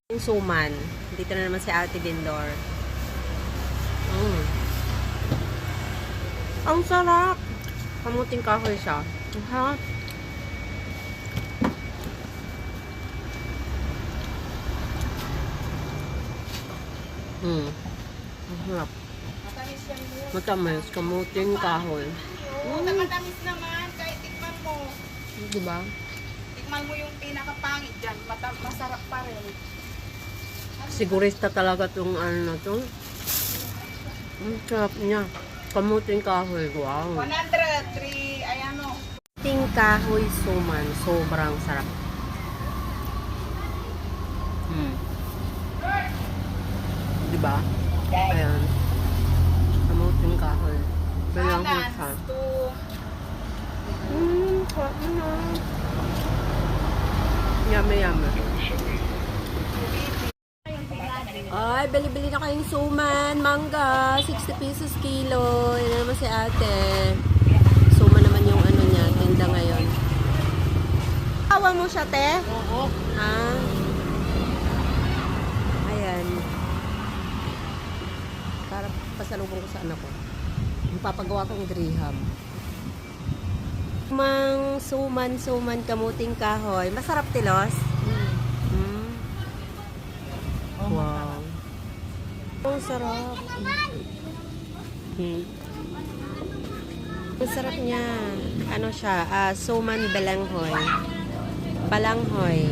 Yung suman. Dito na naman si Ate Bindor. Ang sarap. Kamuting kahoy siya. Ang sarap. Ang sarap. Matamis. Kamuting kahoy. Matamis naman. Kahit tikman mo. Diba? Tikman mo yung pinakapangit dyan. Masarap pa rin. Sigurista talaga itong ano na to. Ang sarap niya. Kamuting kahoy. Wow. 103. Ayan o. Kamuting kahoy suman. Sobrang sarap. Diba? Ayan. Kamuting kahoy. Ganyan ko siya. Sarap na. Yummy, yummy. Ay, bili-bili na kayong suman, mangga, 60 pesos kilo. Yan naman si ate. Suman naman yung ano niya, tinda ngayon. Tawa mo siya, te? Oo. Ha? Ayan. Para pasalubong ko sa anak ko. Magpapagawa kong graham. Suman, kamuting kahoy. Masarap, tilos? Wow. Ang sarap. Ang sarap niya. Ano siya? Suman balanghoy. Balanghoy.